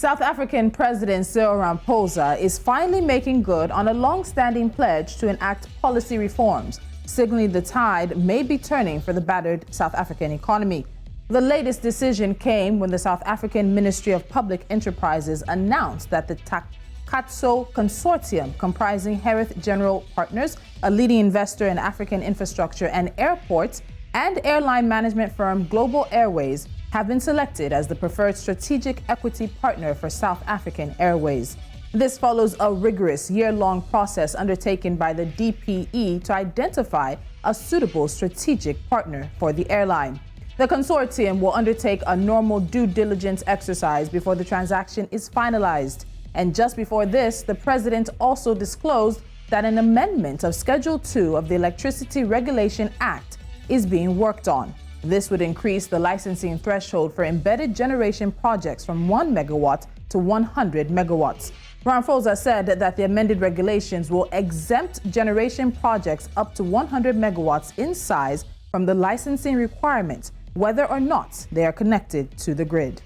South African President Cyril Ramaphosa is finally making good on a long-standing pledge to enact policy reforms, signaling the tide may be turning for the battered South African economy. The latest decision came when the South African Ministry of Public Enterprises announced that the Takatso Consortium, comprising Herith General Partners, a leading investor in African infrastructure and airports, and airline management firm Global Airways, have been selected as the preferred strategic equity partner for South African Airways. This follows a rigorous year-long process undertaken by the DPE to identify a suitable strategic partner for the airline. The consortium will undertake a normal due diligence exercise before the transaction is finalized. And just before this, the president also disclosed that an amendment of Schedule 2 of the Electricity Regulation Act is being worked on. This would increase the licensing threshold for embedded generation projects from 1 megawatt to 100 megawatts. Ramaphosa said that the amended regulations will exempt generation projects up to 100 megawatts in size from the licensing requirements, whether or not they are connected to the grid.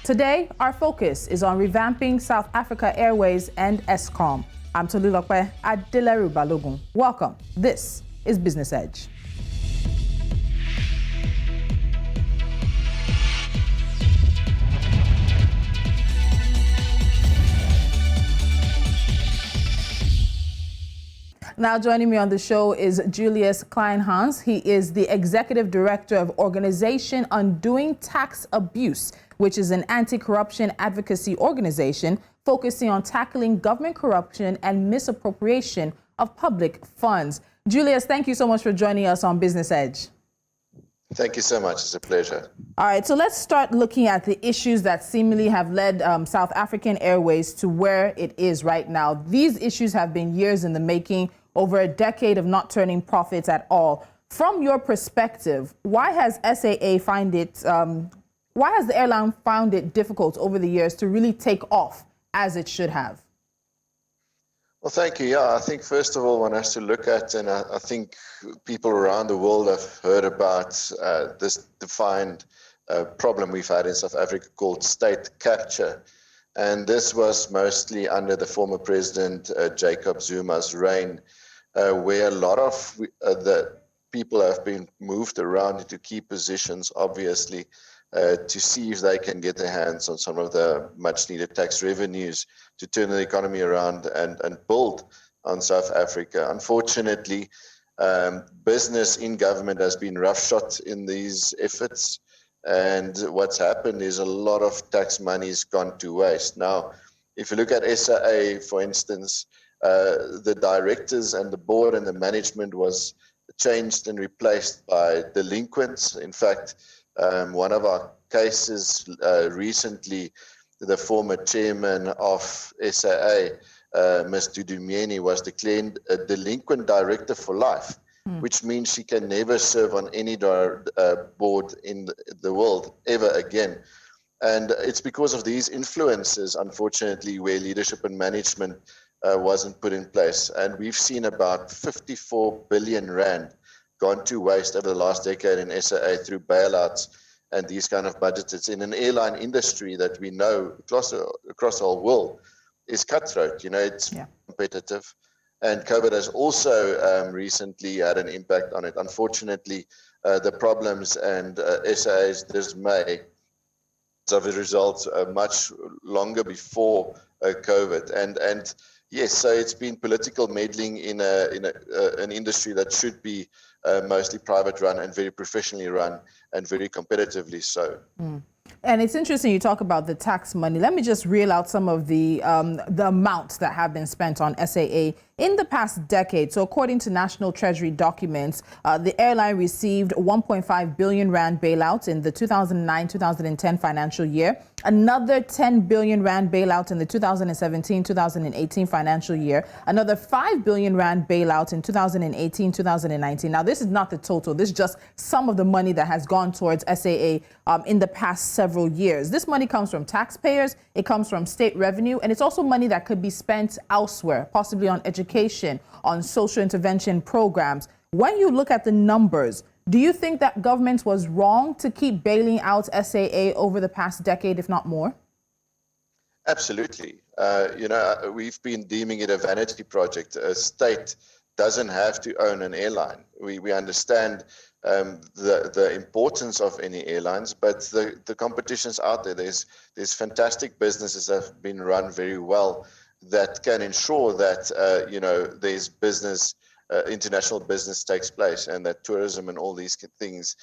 Today, our focus is on revamping South Africa Airways and Eskom. I'm Tolulokwe Adeleru Balogun. Welcome. This is Business Edge. Now joining me on the show is Julius Kleinhans. He is the Executive Director of Organization Undoing Tax Abuse, which is an anti-corruption advocacy organization focusing on tackling government corruption and misappropriation of public funds. Julius, thank you so much for joining us on Business Edge. Thank you so much. It's a pleasure. All right, so let's start looking at the issues that seemingly have led South African Airways to where it is right now. These issues have been years in the making, over a decade of not turning profits at all. From your perspective, why has why has the airline found it difficult over the years to really take off as it should have? Well, thank you. Yeah, I think first of all, one has to look at, and I think people around the world have heard about this defined problem we've had in South Africa called state capture. And this was mostly under the former president, Jacob Zuma's reign, where a lot of the people have been moved around into key positions, obviously, to see if they can get their hands on some of the much needed tax revenues to turn the economy around and build on South Africa. Unfortunately, business in government has been roughshod in these efforts. And what's happened is a lot of tax money has gone to waste. Now, if you look at SA, for instance, the directors and the board and the management was changed and replaced by delinquents. In fact, one of our cases recently, the former chairman of SAA, Mr. Dumieni, was declared a delinquent director for life, which means she can never serve on any board in the world ever again. And it's because of these influences, unfortunately, where leadership and management wasn't put in place. And we've seen about 54 billion rand gone to waste over the last decade in SAA through bailouts and these kind of budgets. It's in an airline industry that we know across the whole world is cutthroat. You know, it's competitive. And COVID has also recently had an impact on it. Unfortunately, the problems and SAA's dismay of the results much longer before COVID. And yes, so it's been political meddling in an industry that should be mostly private run and very professionally run and very competitively so. And it's interesting you talk about the tax money. Let me just reel out some of the amounts that have been spent on SAA in the past decade. So according to National Treasury documents, the airline received 1.5 billion rand bailout in the 2009-2010 financial year, another 10 billion rand bailout in the 2017-2018 financial year, another 5 billion rand bailout in 2018-2019. Now, this is not the total. This is just some of the money that has gone towards SAA in the past several years. This money comes from taxpayers, it comes from state revenue, and it's also money that could be spent elsewhere, possibly on education, on social intervention programs. When you look at the numbers, do you think that government was wrong to keep bailing out SAA over the past decade, if not more? Absolutely. We've been deeming it a vanity project. A state doesn't have to own an airline. We understand the importance of any airlines, but the competition's out there. There's fantastic businesses that have been run very well that can ensure that there's business, international business takes place, and that tourism and all these things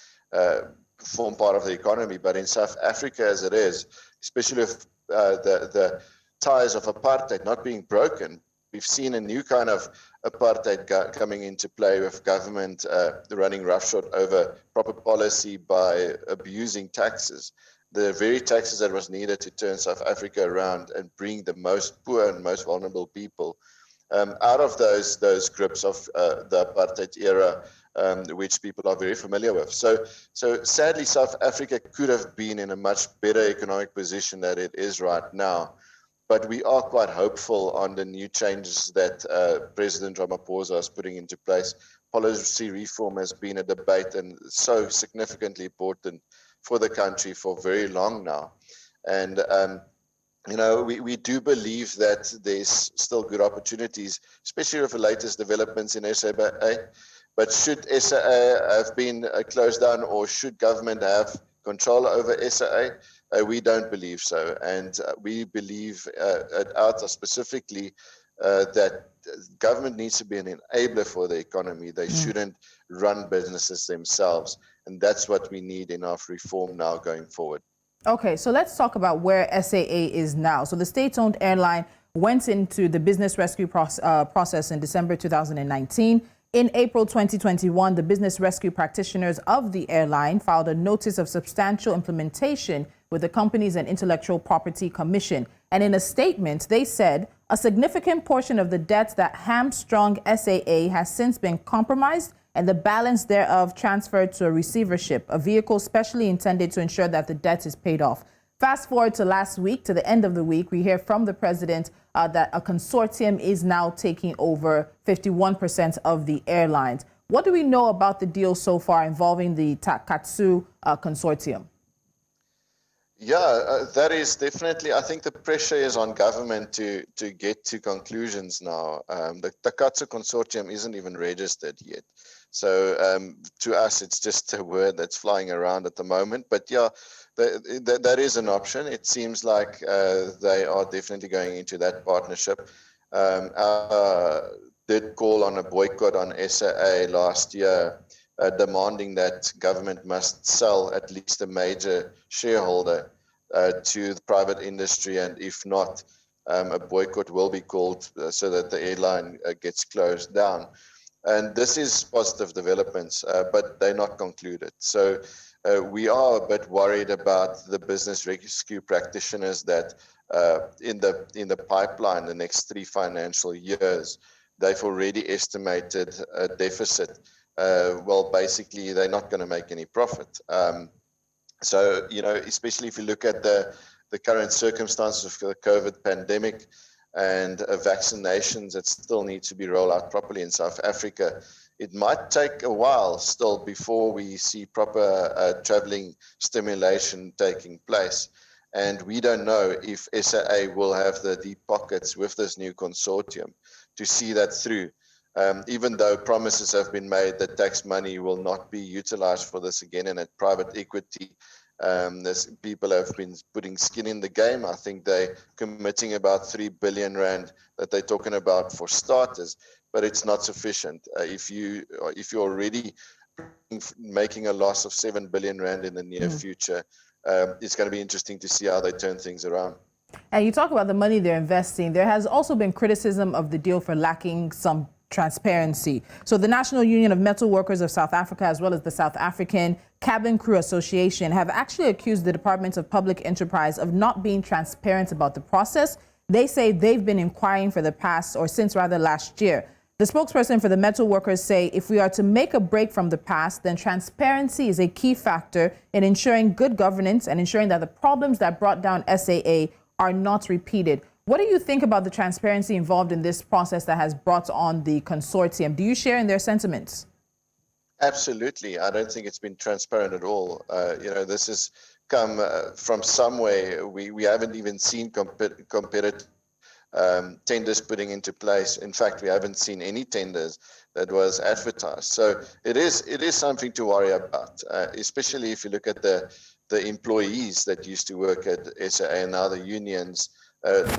form part of the economy. But in South Africa, as it is, especially with the ties of apartheid not being broken, we've seen a new kind of apartheid coming into play, with government running roughshod over proper policy by abusing taxes, the very taxes that was needed to turn South Africa around and bring the most poor and most vulnerable people out of those grips of the apartheid era, which people are very familiar with. So sadly, South Africa could have been in a much better economic position than it is right now. But we are quite hopeful on the new changes that President Ramaphosa is putting into place. Policy reform has been a debate and so significantly important for the country for very long now. And we do believe that there's still good opportunities, especially with the latest developments in SA. But should SA have been closed down, or should government have control over SA? We don't believe so. And we believe at OUTA specifically that government needs to be an enabler for the economy. They shouldn't run businesses themselves. And that's what we need in our reform now going forward. Okay, so let's talk about where SAA is now. So the state-owned airline went into the business rescue process in December 2019. In April 2021, the business rescue practitioners of the airline filed a notice of substantial implementation with the Companies and Intellectual Property Commission. And in a statement, they said a significant portion of the debt that hamstrung SAA has since been compromised and the balance thereof transferred to a receivership, a vehicle specially intended to ensure that the debt is paid off. Fast forward to last week, to the end of the week, we hear from the president that a consortium is now taking over 51% of the airlines. What do we know about the deal so far involving the Takatsu consortium? Yeah, that is definitely, I think the pressure is on government to get to conclusions now. The Takatsu consortium isn't even registered yet. So to us, it's just a word that's flying around at the moment. But yeah, that is an option. It seems like they are definitely going into that partnership. Did call on a boycott on SAA last year, demanding that government must sell at least a major shareholder to the private industry, and if not, a boycott will be called so that the airline gets closed down. And this is positive developments, but they're not concluded. So we are a bit worried about the business rescue practitioners that in the pipeline, the next 3 financial years, they've already estimated a deficit. Well, basically, they're not going to make any profit. So, especially if you look at the current circumstances of the COVID pandemic and vaccinations that still need to be rolled out properly in South Africa, it might take a while still before we see proper traveling stimulation taking place. And we don't know if SAA will have the deep pockets with this new consortium to see that through. Even though promises have been made that tax money will not be utilized for this again, and that private equity, people have been putting skin in the game. I think they're committing about 3 billion rand that they're talking about for starters, but it's not sufficient. If you're already making a loss of 7 billion rand in the near future, it's going to be interesting to see how they turn things around. And you talk about the money they're investing. There has also been criticism of the deal for lacking some transparency. So the National Union of Metal Workers of South Africa, as well as the South African Cabin Crew Association, have actually accused the Department of Public Enterprise of not being transparent about the process. They say they've been inquiring for the past, or since rather last year. The spokesperson for the metal workers say if we are to make a break from the past, then transparency is a key factor in ensuring good governance and ensuring that the problems that brought down SAA are not repeated. What do you think about the transparency involved in this process that has brought on the consortium? Do you share in their sentiments? Absolutely. I don't think it's been transparent at all. This is come from somewhere. We haven't even seen competitive tenders putting into place. In fact, we haven't seen any tenders that was advertised. So it is something to worry about, especially if you look at the employees that used to work at SA and now the unions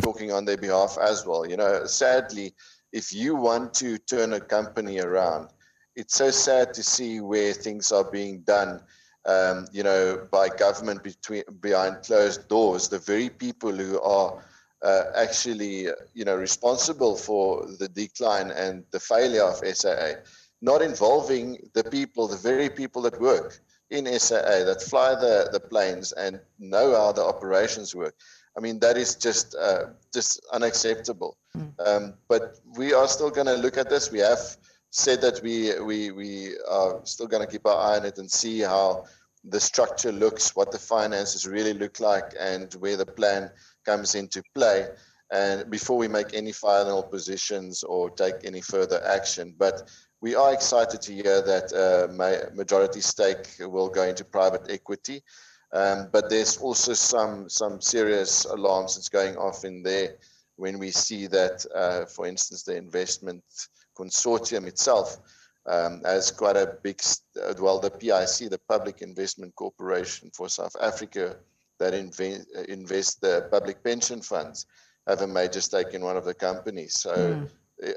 talking on their behalf as well. Sadly, if you want to turn a company around, it's so sad to see where things are being done, by government behind closed doors. The very people who are actually, responsible for the decline and the failure of SAA, not involving the very people that work in SAA, that fly the planes and know how the operations work. I mean, that is just unacceptable. But we are still going to look at this. We have said that we are still going to keep our eye on it and see how the structure looks, what the finances really look like, and where the plan comes into play, and before we make any final positions or take any further action. But we are excited to hear that majority stake will go into private equity. But there's also some serious alarms that's going off in there when we see that, for instance, the investment consortium itself has quite a big, the PIC, the Public Investment Corporation for South Africa, that invest the public pension funds, have a major stake in one of the companies. So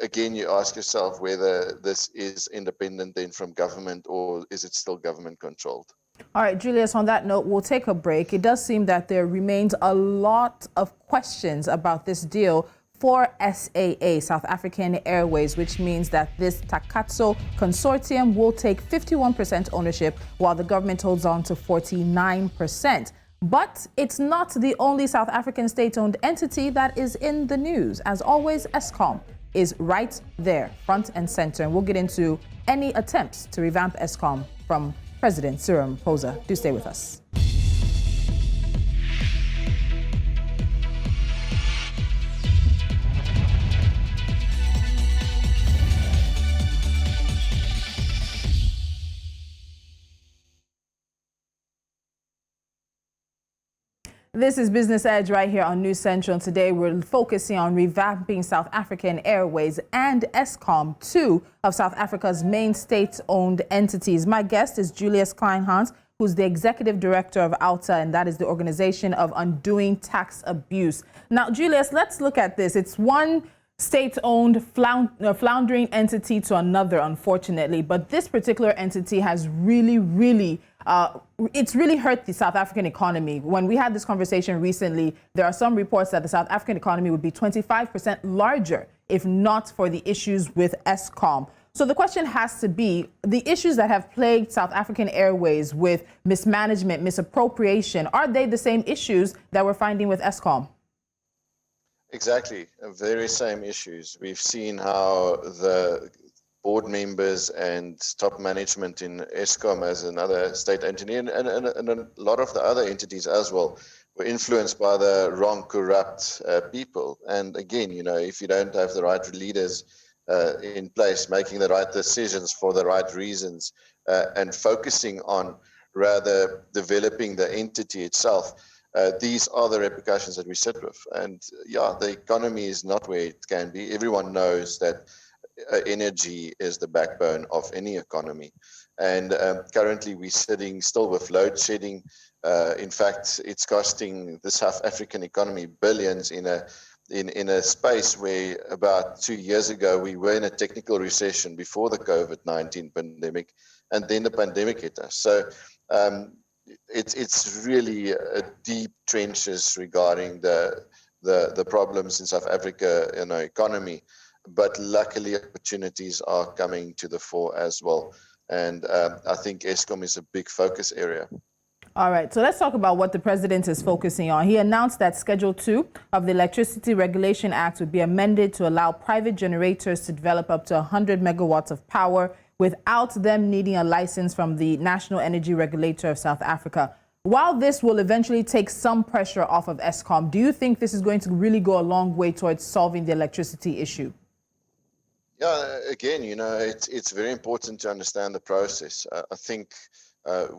again, you ask yourself whether this is independent then from government, or is it still government controlled? All right, Julius, on that note, we'll take a break. It does seem that there remains a lot of questions about this deal for SAA, South African Airways, which means that this Takatso consortium will take 51% ownership while the government holds on to 49%. But it's not the only South African state-owned entity that is in the news. As always, Eskom is right there, front and center. And we'll get into any attempts to revamp Eskom from President Cyril Ramaphosa. Do stay with us. This is Business Edge right here on News Central. Today we're focusing on revamping South African Airways and Eskom, two of South Africa's main state-owned entities. My guest is Julius Kleinhans, who's the executive director of ALTA, and that is the Organization of Undoing Tax Abuse. Now, Julius, let's look at this. It's one state-owned floundering entity to another, unfortunately, but this particular entity has it's really hurt the South African economy. When we had this conversation recently, there are some reports that the South African economy would be 25% larger if not for the issues with Eskom. So the question has to be, the issues that have plagued South African Airways with mismanagement, misappropriation, are they the same issues that we're finding with Eskom? Exactly, very same issues. We've seen how the board members and top management in Eskom, as another state entity, and a lot of the other entities as well, were influenced by the wrong, corrupt people. And again, if you don't have the right leaders in place, making the right decisions for the right reasons, and focusing on rather developing the entity itself, these are the repercussions that we sit with. And yeah, the economy is not where it can be. Everyone knows that energy is the backbone of any economy. And currently we're sitting still with load shedding. In fact, it's costing the South African economy billions in a space where about 2 years ago we were in a technical recession before the COVID-19 pandemic, and then the pandemic hit us. So it's really deep trenches regarding the problems in South Africa in our economy. But luckily, opportunities are coming to the fore as well. And I think Eskom is a big focus area. All right, so let's talk about what the president is focusing on. He announced that Schedule 2 of the Electricity Regulation Act would be amended to allow private generators to develop up to 100 megawatts of power without them needing a license from the National Energy Regulator of South Africa. While this will eventually take some pressure off of Eskom, do you think this is going to really go a long way towards solving the electricity issue? Yeah, again, it's very important to understand the process. I think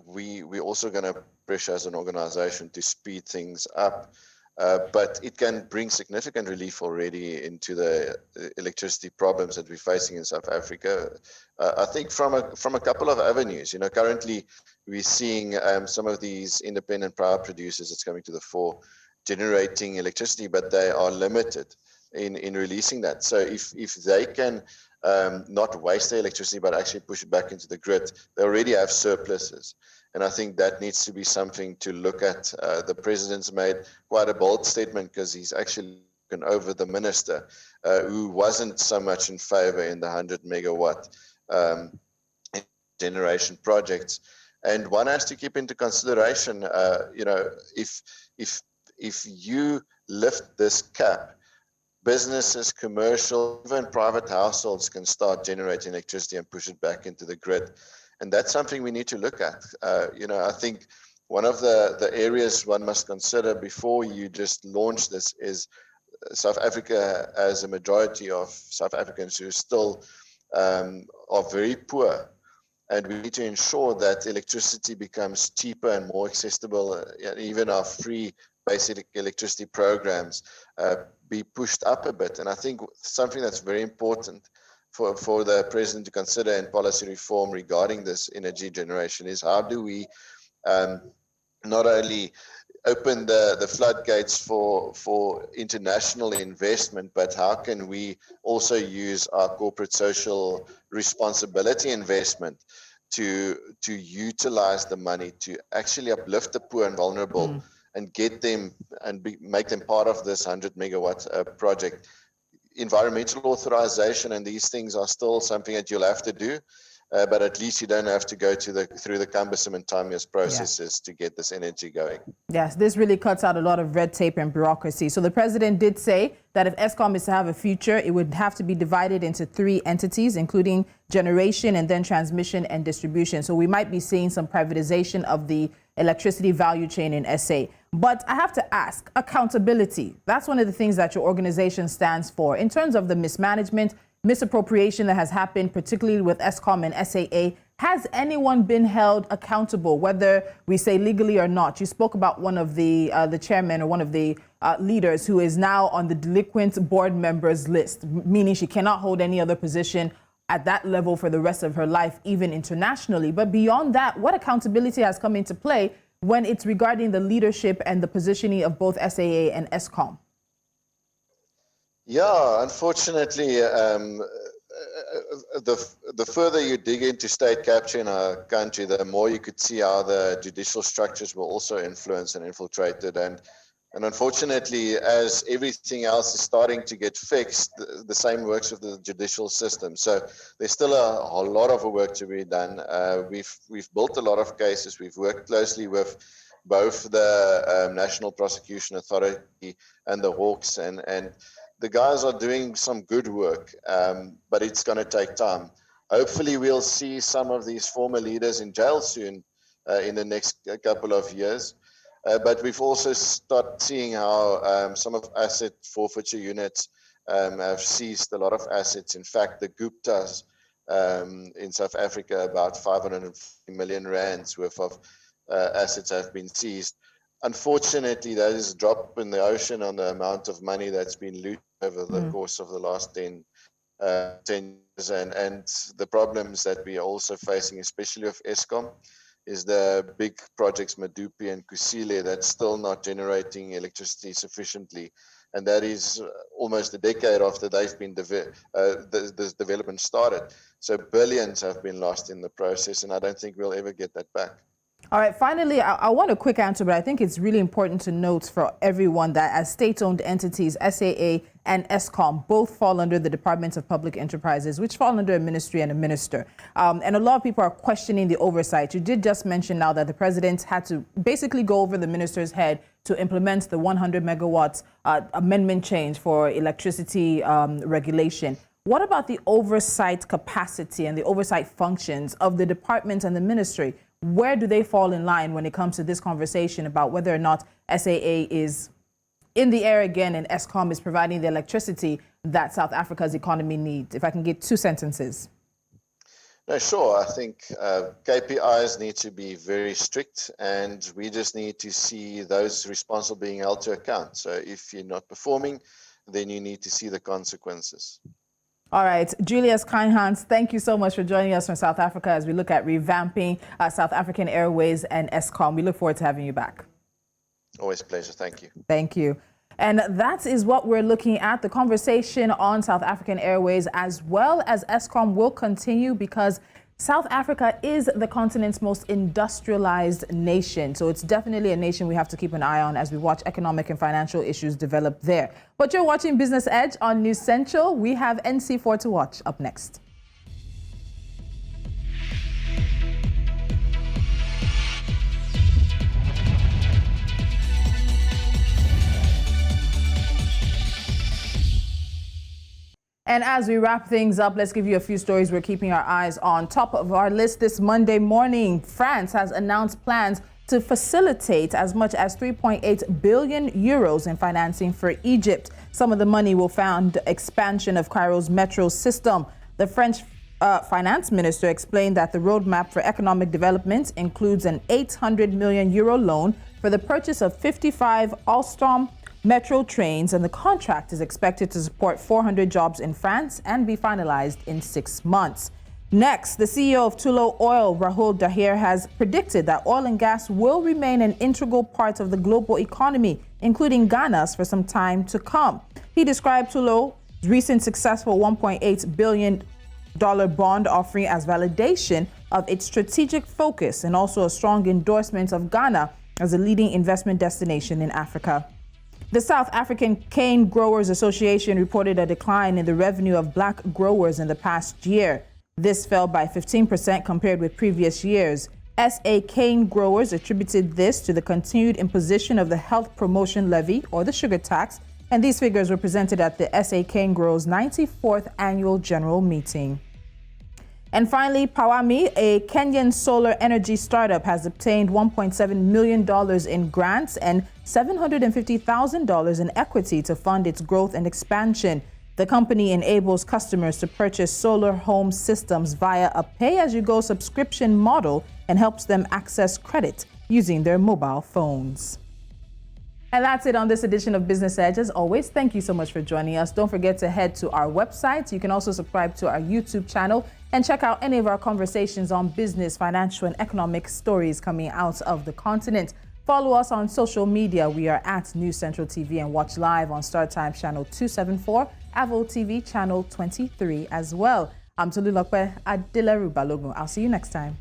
we're also going to pressure as an organization to speed things up. But it can bring significant relief already into the electricity problems that we're facing in South Africa. I think from a couple of avenues. Currently we're seeing some of these independent power producers that's coming to the fore generating electricity, but they are limited in releasing that. So if they can not waste the electricity, but actually push it back into the grid, they already have surpluses. And I think that needs to be something to look at. The president's made quite a bold statement because he's actually taken over the minister who wasn't so much in favor in the 100 megawatt generation projects. And one has to keep into consideration, if you lift this cap, businesses, commercial, even private households can start generating electricity and push it back into the grid. And that's something we need to look at. I think one of the areas one must consider before you just launch this is South Africa, as a majority of South Africans who still are very poor. And we need to ensure that electricity becomes cheaper and more accessible. Even our free basic electricity programs be pushed up a bit. And I think something that's very important for the president to consider in policy reform regarding this energy generation is how do we not only open the floodgates for international investment, but how can we also use our corporate social responsibility investment to utilize the money to actually uplift the poor and vulnerable and get them and make them part of this 100 megawatt project. Environmental authorization and these things are still something that you'll have to do, but at least you don't have to go through the cumbersome and tedious processes to get this energy going. Yes, this really cuts out a lot of red tape and bureaucracy. So the president did say that if Eskom is to have a future, it would have to be divided into 3 entities, including generation and then transmission and distribution. So we might be seeing some privatization of the electricity value chain in SA. But I have to ask, accountability. That's one of the things that your organization stands for. In terms of the mismanagement, misappropriation that has happened, particularly with Eskom and SAA, has anyone been held accountable, whether we say legally or not? You spoke about one of the chairmen or one of the leaders who is now on the delinquent board members list, meaning she cannot hold any other position at that level for the rest of her life, even internationally. But beyond that, what accountability has come into play when it's regarding the leadership and the positioning of both SAA and Eskom? Yeah, unfortunately, the further you dig into state capture in our country, the more you could see how the judicial structures were also influenced and infiltrated. And unfortunately, as everything else is starting to get fixed, the same works with the judicial system. So there's still a lot of work to be done. We've built a lot of cases. We've worked closely with both the National Prosecution Authority and the Hawks, and the guys are doing some good work, but it's going to take time. Hopefully, we'll see some of these former leaders in jail soon in the next couple of years. But we've also started seeing how some of asset forfeiture units have seized a lot of assets. In fact, the Guptas in South Africa, about 550 million rands worth of assets have been seized. Unfortunately, that is a drop in the ocean on the amount of money that's been looted over the course of the last 10 years. And the problems that we are also facing, especially with Eskom, is the big projects Medupi and Kusile that's still not generating electricity sufficiently. And that is almost a decade after they've been this development started. So billions have been lost in the process, and I don't think we'll ever get that back. All right, finally, I want a quick answer, but I think it's really important to note for everyone that as state-owned entities, SAA and Eskom both fall under the Department of Public Enterprises, which fall under a ministry and a minister. And a lot of people are questioning the oversight. You did just mention now that the president had to basically go over the minister's head to implement the 100 megawatts amendment change for electricity regulation. What about the oversight capacity and the oversight functions of the department and the ministry? Where do they fall in line when it comes to this conversation about whether or not SAA is in the air again and Eskom is providing the electricity that South Africa's economy needs? If I can get 2 sentences. No, sure. I think KPIs need to be very strict, and we just need to see those responsible being held to account. So if you're not performing, then you need to see the consequences. All right, Julius Kleinhans, thank you so much for joining us from South Africa as we look at revamping South African Airways and Eskom. We look forward to having you back. Always a pleasure. Thank you. Thank you. And that is what we're looking at. The conversation on South African Airways as well as Eskom will continue because South Africa is the continent's most industrialized nation. So it's definitely a nation we have to keep an eye on as we watch economic and financial issues develop there. But you're watching Business Edge on News Central. We have NC4 to watch up next. And as we wrap things up, let's give you a few stories we're keeping our eyes on. Top of our list this Monday morning, France has announced plans to facilitate as much as 3.8 billion euros in financing for Egypt. Some of the money will fund expansion of Cairo's metro system. The French finance minister explained that the roadmap for economic development includes an 800 million euro loan for the purchase of 55 Alstom metro trains, and the contract is expected to support 400 jobs in France and be finalized in 6 months. Next, the CEO of Tullow Oil, Rahul Dahir, has predicted that oil and gas will remain an integral part of the global economy, including Ghana's, for some time to come. He described Tullow's recent successful $1.8 billion bond offering as validation of its strategic focus and also a strong endorsement of Ghana as a leading investment destination in Africa. The South African Cane Growers Association reported a decline in the revenue of black growers in the past year. This fell by 15% compared with previous years. SA Cane Growers attributed this to the continued imposition of the Health Promotion Levy, or the sugar tax, and these figures were presented at the SA Cane Growers' 94th Annual General Meeting. And finally, Pawami, a Kenyan solar energy startup, has obtained $1.7 million in grants and $750,000 in equity to fund its growth and expansion. The company enables customers to purchase solar home systems via a pay-as-you-go subscription model and helps them access credit using their mobile phones. And that's it on this edition of Business Edge. As always, thank you so much for joining us. Don't forget to head to our website. You can also subscribe to our YouTube channel and check out any of our conversations on business, financial, and economic stories coming out of the continent. Follow us on social media. We are at News Central TV and watch live on Star Times channel 274, Avo TV channel 23 as well. I'm Tolulokwe Adelaru Balogun. I'll see you next time.